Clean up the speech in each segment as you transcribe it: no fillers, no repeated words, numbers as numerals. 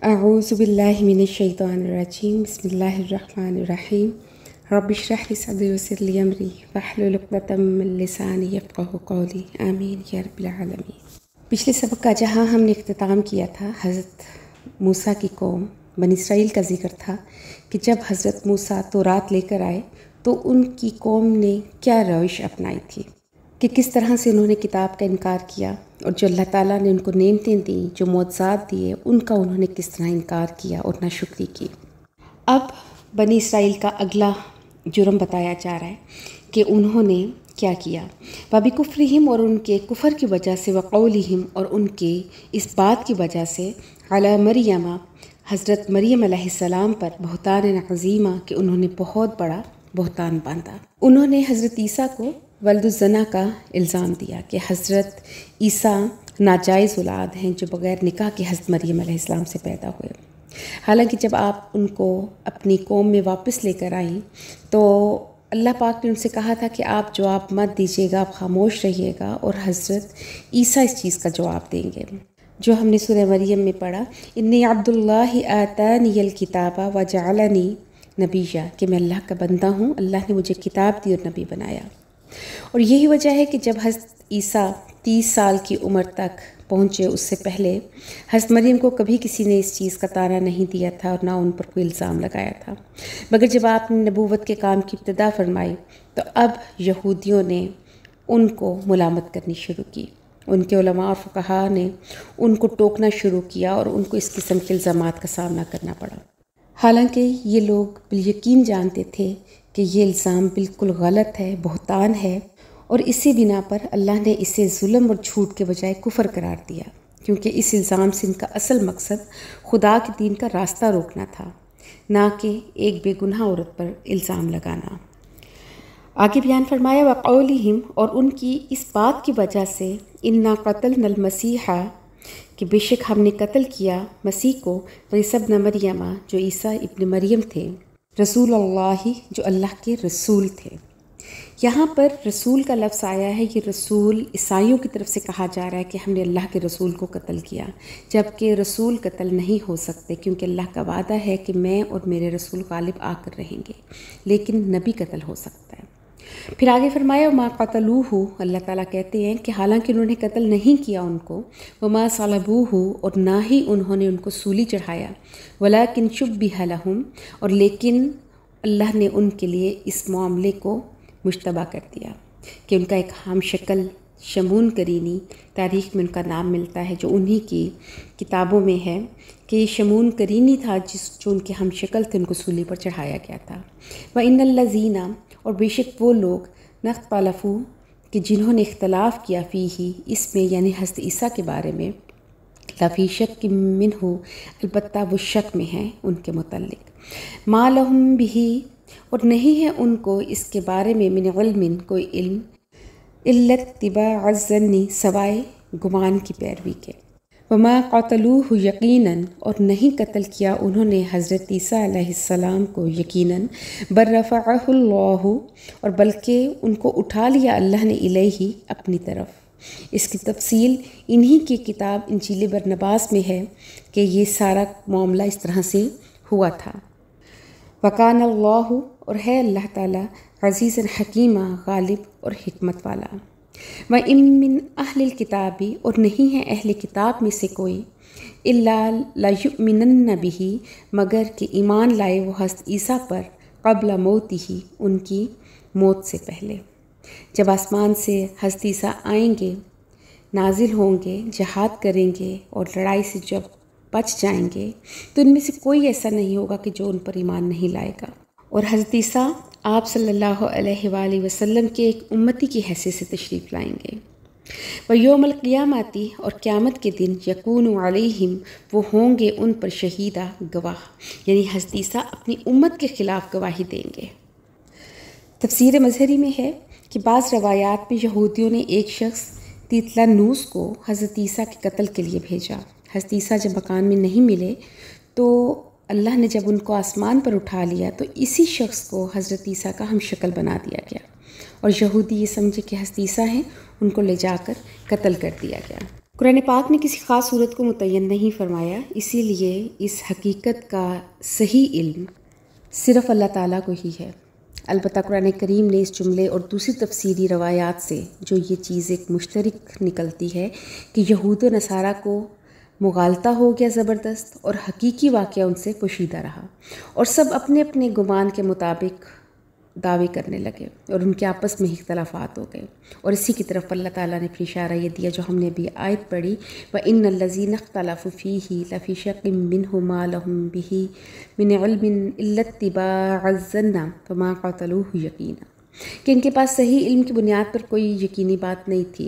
اعوذ باللہ من الشیطان الرجیم بسم اللہ الرحمن الرحیم رب اشرح لی صدری ویسر لی امری واحلل عقدۃ من لسانی یفقہوا قولی آمین یا رب العالمین۔ پچھلے سبق کا جہاں ہم نے اختتام کیا تھا حضرت موسیٰ کی قوم بنی اسرائیل کا ذکر تھا کہ جب حضرت موسیٰ تورات لے کر آئے تو ان کی قوم نے کیا روش اپنائی تھی، کہ کس طرح سے انہوں نے کتاب کا انکار کیا، اور جو اللہ تعالیٰ نے ان کو نعمتیں دیں، جو معجزات دیے، ان کا انہوں نے کس طرح انکار کیا اور ناشکری کی۔ اب بنی اسرائیل کا اگلا جرم بتایا جا رہا ہے کہ انہوں نے کیا کیا۔ وَبِكُفْرِهِمْ، اور ان کے کفر کی وجہ سے، وَقَوْلِهِمْ، اور ان کے اس بات کی وجہ سے، علی مریم، حضرت مریم علیہ السلام پر، بہتان عظیمہ، کہ انہوں نے بہت بڑا بہتان باندھا۔ انہوں نے حضرت عیسیٰ کو ولد الزنا کا الزام دیا کہ حضرت عیسیٰ ناجائز اولاد ہیں جو بغیر نکاح کے حضرت مریم علیہ السلام سے پیدا ہوئے۔ حالانکہ جب آپ ان کو اپنی قوم میں واپس لے کر آئیں تو اللہ پاک نے ان سے کہا تھا کہ آپ جواب مت دیجیے گا، آپ خاموش رہیے گا، اور حضرت عیسیٰ اس چیز کا جواب دیں گے جو ہم نے سورہ مریم میں پڑھا، انی عبد اللہ آتانی الکتاب وجعلنی نبیہ، کہ میں اللہ کا بندہ ہوں، اللہ نے مجھے کتاب دی اور نبی بنایا۔ اور یہی وجہ ہے کہ جب حضرت عیسیٰ 30 سال کی عمر تک پہنچے، اس سے پہلے حضرت مریم کو کبھی کسی نے اس چیز کا طعنہ نہیں دیا تھا اور نہ ان پر کوئی الزام لگایا تھا، مگر جب آپ نے نبوت کے کام کی ابتدا فرمائی تو اب یہودیوں نے ان کو ملامت کرنی شروع کی، ان کے علماء اور فقہاء نے ان کو ٹوکنا شروع کیا اور ان کو اس قسم کے الزامات کا سامنا کرنا پڑا، حالانکہ یہ لوگ بالیقین جانتے تھے کہ یہ الزام بالکل غلط ہے، بہتان ہے، اور اسی بنا پر اللہ نے اسے ظلم اور جھوٹ کے بجائے کفر قرار دیا، کیونکہ اس الزام سے ان کا اصل مقصد خدا کے دین کا راستہ روکنا تھا، نہ کہ ایک بے گناہ عورت پر الزام لگانا۔ آگے بیان فرمایا، وَقَوْلِهِمْ، اور ان کی اس بات کی وجہ سے، اِنَّا قَتَلْنَا الْمَسِيحَ، کہ بے شک ہم نے قتل کیا مسیح کو، عیسیٰ ابن مریم، جو عیسیٰ ابن مریم تھے، رسول اللہ، جو اللہ کے رسول تھے۔ یہاں پر رسول کا لفظ آیا ہے، یہ رسول عیسائیوں کی طرف سے کہا جا رہا ہے کہ ہم نے اللہ کے رسول کو قتل کیا، جبکہ رسول قتل نہیں ہو سکتے، کیونکہ اللہ کا وعدہ ہے کہ میں اور میرے رسول غالب آ کر رہیں گے، لیکن نبی قتل ہو سکتا ہے۔ پھر آگے فرمایا، وما قتلوہ، اللہ تعالیٰ کہتے ہیں کہ حالانکہ انہوں نے قتل نہیں کیا ان کو، وما صلبوہ، اور نہ ہی انہوں نے ان کو سولی چڑھایا، ولکن شبہ لہم، اور لیکن اللہ نے ان کے لیے اس معاملے کو مشتبہ کر دیا کہ ان کا ایک ہم شکل شمون کرینی، تاریخ میں ان کا نام ملتا ہے جو انہی کی کتابوں میں ہے کہ شمون کرینی تھا جو ان کے ہم شکل تھے، ان کو سولی پر چڑھایا گیا تھا۔ وَإِنَّ الَّذِينَ، اور بے شک وہ لوگ، نختلفوا، کہ جنہوں نے اختلاف کیا، فیہ، اس میں، یعنی حضرت عیسیٰ کے بارے میں، لفی شک منہ، البتہ وہ شک میں ہیں ان کے متعلق، ما لہم بہ، اور نہیں ہے ان کو اس کے بارے میں، من علم، کوئی علم، الا اتباع الظن، سوائے گمان کی پیروی کے، وما قتلوہ یقیناً، اور نہیں قتل کیا انہوں نے حضرت عیسیٰ علیہ السلام کو یقیناً، بل رفعہ اللہ، اور بلکہ ان کو اٹھا لیا اللہ نے، الیہ، اپنی طرف۔ اس کی تفصیل انہی کی کتاب انجیل برنباس میں ہے کہ یہ سارا معاملہ اس طرح سے ہوا تھا۔ وَكَانَ اللَّهُ، اور ہے اللہ تعالیٰ، عزیزاً حکیمہ، غالب اور حکمت والا۔ وَإِن مِّنْ أَهْلِ الْكِتَابِ، اور نہیں ہے اہل کتاب میں سے کوئی، إِلَّا لَيُؤْمِنَنَّ بِهِ، مگر کہ ایمان لائے وہ حضرت عیسیٰ پر، قبل موتہ، ان کی موت سے پہلے۔ جب آسمان سے حضرت عیسیٰ آئیں گے، نازل ہوں گے، جہاد کریں گے اور لڑائی سے جب بچ جائیں گے تو ان میں سے کوئی ایسا نہیں ہوگا کہ جو ان پر ایمان نہیں لائے گا، اور حضرت عیسیٰ آپ صلی اللہ علیہ وآلہ وسلم کے ایک امتی کی حیثیت سے تشریف لائیں گے۔ وَيَوْمَ الْقِيَامَةِ، اور قیامت کے دن، یکون علیہم، وہ ہوں گے ان پر شہیدہ، گواہ، یعنی حضرت عیسیٰ اپنی امت کے خلاف گواہی دیں گے۔ تفسیر مظہری میں ہے کہ بعض روایات میں یہودیوں نے ایک شخص تیتلانوس کو حضرت عیسیٰ کے قتل کے لیے بھیجا۔ حضرت عیسیٰ جب مکان میں نہیں ملے تو اللہ نے جب ان کو آسمان پر اٹھا لیا تو اسی شخص کو حضرت عیسیٰ کا ہم شکل بنا دیا گیا، اور یہودی یہ سمجھے کہ حضرت عیسیٰ ہیں، ان کو لے جا کر قتل کر دیا گیا۔ قرآن پاک نے کسی خاص صورت کو متعین نہیں فرمایا، اسی لیے اس حقیقت کا صحیح علم صرف اللہ تعالیٰ کو ہی ہے۔ البتہ قرآن کریم نے اس جملے اور دوسری تفسیری روایات سے جو یہ چیز ایک مشترک نکلتی ہے کہ یہود و نصارہ کو مغالطہ ہو گیا زبردست، اور حقیقی واقعہ ان سے پوشیدہ رہا، اور سب اپنے اپنے گمان کے مطابق دعوے کرنے لگے، اور ان کے آپس میں اختلافات ہو گئے۔ اور اسی کی طرف اللہ تعالیٰ نے پھر اشارہ یہ دیا جو ہم نے بھی آیت پڑھی، وَإِنَّ الَّذِينَ اخْتَلَفُوا فِيهِ لَفِي شَقٍّ مِّنْهُ مَا لَهُم بِهِ مِنْ عِلْمٍ إِلَّا اتِّبَاعَ الظَّنِّ فَمَا قَتَلُوهُ یقینا، کہ ان کے پاس صحیح علم کی بنیاد پر کوئی یقینی بات نہیں تھی،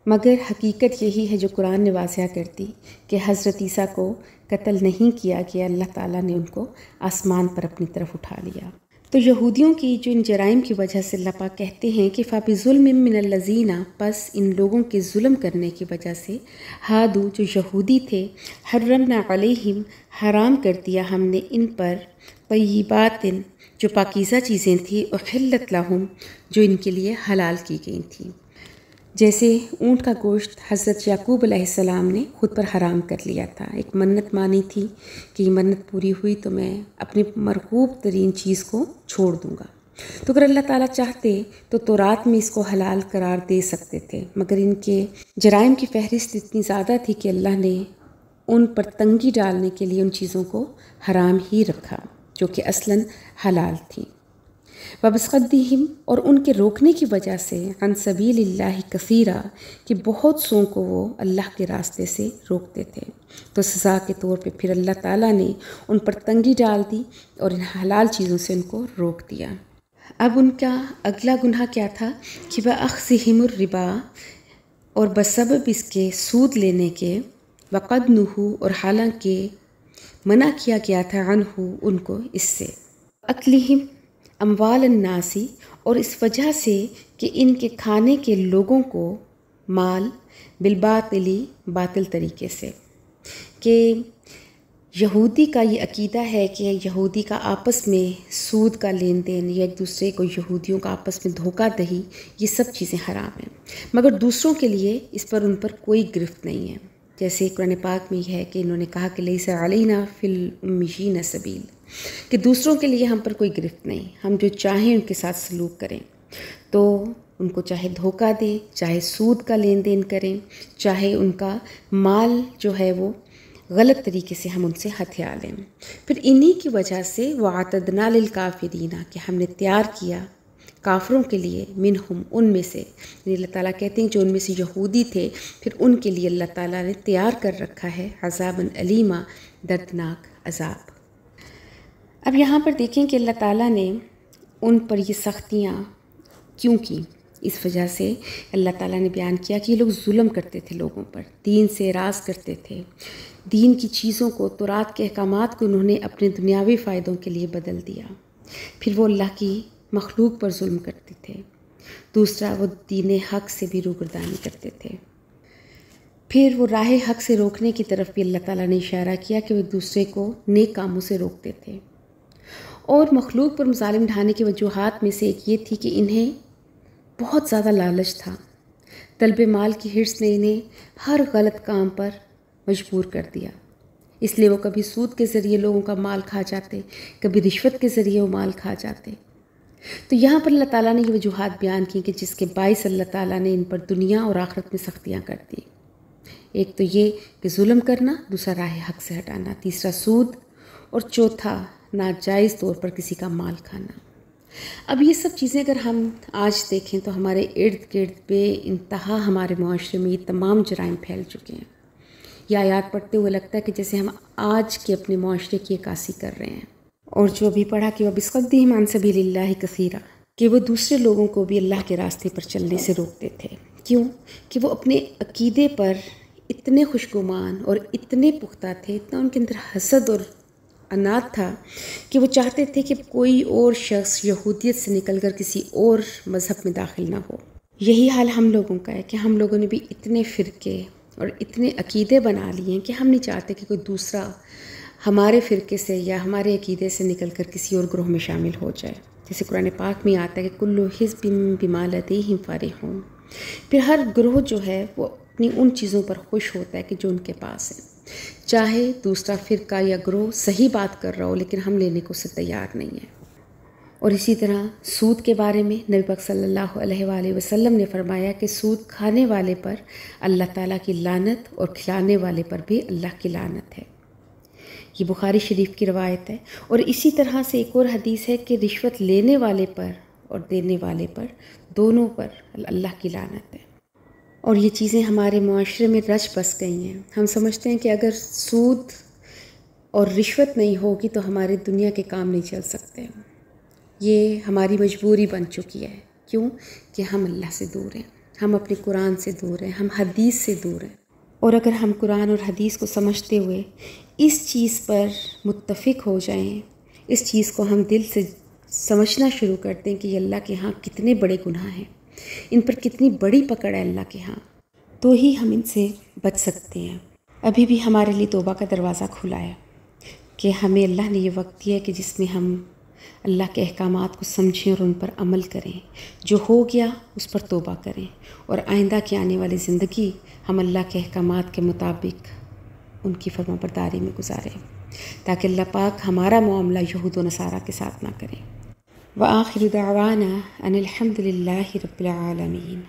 مگر حقیقت یہی ہے جو قرآن نے واضح کرتی کہ حضرت عیسیٰ کو قتل نہیں کیا گیا، اللہ تعالیٰ نے ان کو آسمان پر اپنی طرف اٹھا لیا۔ تو یہودیوں کی جو ان جرائم کی وجہ سے اللہ پاک کہتے ہیں کہ فَبِظُلْمٍ مِّنَ الَّذِينَ، پس ان لوگوں کے ظلم کرنے کی وجہ سے، ہادو جو یہودی تھے، حرمنا علیہم حرام کر دیا ہم نے ان پر، طیبات جو پاکیزہ چیزیں تھیں، احلت لہم جو ان کے لیے حلال کی گئی تھیں، جیسے اونٹ کا گوشت حضرت یعقوب علیہ السلام نے خود پر حرام کر لیا تھا۔ ایک منت مانی تھی کہ یہ منت پوری ہوئی تو میں اپنی مرغوب ترین چیز کو چھوڑ دوں گا۔ تو اگر اللہ تعالیٰ چاہتے تو تورات میں اس کو حلال قرار دے سکتے تھے، مگر ان کے جرائم کی فہرست اتنی زیادہ تھی کہ اللہ نے ان پر تنگی ڈالنے کے لیے ان چیزوں کو حرام ہی رکھا جو کہ اصلاً حلال تھیں۔ وَبِصَدِّهِمْ اور ان کے روکنے کی وجہ سے، عن سبیل اللہ کثیرا کہ بہت سوں کو وہ اللہ کے راستے سے روکتے تھے، تو سزا کے طور پہ پھر اللہ تعالیٰ نے ان پر تنگی ڈال دی اور ان حلال چیزوں سے ان کو روک دیا۔ اب ان کا اگلا گناہ کیا تھا کہ وَأَخْذِهِمُ الرِّبَا اور بسبب اس کے سود لینے کے، وَقَدْ نُهُوا اور حالانکہ منع کیا گیا تھا عنہ ان کو اس سے، اکلہم اموال الناسی اور اس وجہ سے کہ ان کے کھانے کے لوگوں کو مال بالباطلی باطل طریقے سے، کہ یہودی کا یہ عقیدہ ہے کہ یہودی کا آپس میں سود کا لین دین یا ایک دوسرے کو یہودیوں کا آپس میں دھوکہ دہی، یہ سب چیزیں حرام ہیں، مگر دوسروں کے لیے اس پر ان پر کوئی گرفت نہیں ہے۔ جیسے قرآن پاک میں یہ ہے کہ انہوں نے کہا کہ لیس علینا فی الامیین سبیل، کہ دوسروں کے لیے ہم پر کوئی گرفت نہیں، ہم جو چاہیں ان کے ساتھ سلوک کریں، تو ان کو چاہے دھوکہ دیں، چاہے سود کا لین دین کریں، چاہے ان کا مال جو ہے وہ غلط طریقے سے ہم ان سے ہتھیا لیں۔ پھر انہی کی وجہ سے وَأَعْتَدْنَا لِلْكَافِرِينَ کہ ہم نے تیار کیا کافروں کے لیے، منہم ان میں سے، یعنی اللہ تعالیٰ کہتے ہیں جو ان میں سے یہودی تھے، پھر ان کے لیے اللہ تعالیٰ نے تیار کر رکھا ہے عذابًا علیما، دردناک عذاب۔ اب یہاں پر دیکھیں کہ اللہ تعالیٰ نے ان پر یہ سختیاں کیوں کی، اس وجہ سے اللہ تعالیٰ نے بیان کیا کہ یہ لوگ ظلم کرتے تھے لوگوں پر، دین سے اعراض کرتے تھے، دین کی چیزوں کو، تورات کے احکامات کو انہوں نے اپنے دنیاوی فائدوں کے لیے بدل دیا، پھر وہ اللہ کی مخلوق پر ظلم کرتے تھے، دوسرا وہ دین حق سے بھی روگردانی کرتے تھے، پھر وہ راہ حق سے روکنے کی طرف بھی اللہ تعالیٰ نے اشارہ کیا کہ وہ ایک دوسرے کو نیک کاموں سے روکتے تھے، اور مخلوق پر مظالم ڈھانے کی وجوہات میں سے ایک یہ تھی کہ انہیں بہت زیادہ لالچ تھا، طلب مال کی حرص نے انہیں ہر غلط کام پر مجبور کر دیا، اس لیے وہ کبھی سود کے ذریعے لوگوں کا مال کھا جاتے، کبھی رشوت کے ذریعے وہ مال کھا جاتے۔ تو یہاں پر اللہ تعالیٰ نے یہ وجوہات بیان کی کہ جس کے باعث اللہ تعالیٰ نے ان پر دنیا اور آخرت میں سختیاں کر دی، ایک تو یہ کہ ظلم کرنا، دوسرا راہ حق سے ہٹانا، تیسرا سود، اور چوتھا ناجائز طور پر کسی کا مال کھانا۔ اب یہ سب چیزیں اگر ہم آج دیکھیں تو ہمارے ارد گرد بے انتہا ہمارے معاشرے میں یہ تمام جرائم پھیل چکے ہیں۔ یہ آیات پڑھتے ہوئے لگتا ہے کہ جیسے ہم آج کے اپنے معاشرے کی عکاسی کر رہے ہیں، اور جو بھی پڑھا کہ وَبِصَدِّهِمْ عَنْ سَبِيلِ اللَّهِ كَثِيرًا کہ وہ دوسرے لوگوں کو بھی اللہ کے راستے پر چلنے سے روکتے تھے، کیوں کہ وہ اپنے عقیدے پر اتنے خوشگمان اور اتنے پختہ تھے، اتنا ان کے اندر حسد اور عناد تھا کہ وہ چاہتے تھے کہ کوئی اور شخص یہودیت سے نکل کر کسی اور مذہب میں داخل نہ ہو۔ یہی حال ہم لوگوں کا ہے کہ ہم لوگوں نے بھی اتنے فرقے اور اتنے عقیدے بنا لیے ہیں کہ ہم نہیں چاہتے کہ کوئی دوسرا ہمارے فرقے سے یا ہمارے عقیدے سے نکل کر کسی اور گروہ میں شامل ہو جائے۔ جیسے قرآن پاک میں آتا ہے کہ کل حزب بما لدیہم فرحون، پھر ہر گروہ جو ہے وہ اپنی ان چیزوں پر خوش ہوتا ہے کہ جو ان کے پاس ہے، چاہے دوسرا فرقہ یا گروہ صحیح بات کر رہا ہو لیکن ہم لینے کو اسے تیار نہیں ہیں۔ اور اسی طرح سود کے بارے میں نبی پاک صلی اللہ علیہ وآلہ وسلم نے فرمایا کہ سود کھانے والے پر اللہ تعالیٰ کی لعنت اور کھلانے والے پر بھی اللہ کی لعنت ہے۔ یہ بخاری شریف کی روایت ہے۔ اور اسی طرح سے ایک اور حدیث ہے کہ رشوت لینے والے پر اور دینے والے پر دونوں پر اللہ کی لعنت ہے۔ اور یہ چیزیں ہمارے معاشرے میں رچ بس گئی ہیں۔ ہم سمجھتے ہیں کہ اگر سود اور رشوت نہیں ہوگی تو ہماری دنیا کے کام نہیں چل سکتے۔ یہ ہماری مجبوری بن چکی ہے۔ کیوں؟ کہ ہم اللہ سے دور ہیں، ہم اپنے قرآن سے دور ہیں، ہم حدیث سے دور ہیں۔ اور اگر ہم قرآن اور حدیث کو سمجھتے ہوئے اس چیز پر متفق ہو جائیں، اس چیز کو ہم دل سے سمجھنا شروع کر دیں کہ یہ اللہ کے ہاں کتنے بڑے گناہ ہیں، ان پر کتنی بڑی پکڑ ہے اللہ کے ہاں، تو ہی ہم ان سے بچ سکتے ہیں۔ ابھی بھی ہمارے لیے توبہ کا دروازہ کھلا ہے کہ ہمیں اللہ نے یہ وقت دیا ہے کہ جس میں ہم اللہ کے احکامات کو سمجھیں اور ان پر عمل کریں۔ جو ہو گیا اس پر توبہ کریں، اور آئندہ کی آنے والی زندگی ہم اللہ کے احکامات کے مطابق ان کی فرما برداری میں گزاریں، تاکہ اللہ پاک ہمارا معاملہ یہود و نصارہ کے ساتھ نہ کریں۔ وآخر دعوانا ان الحمد للہ رب العالمین۔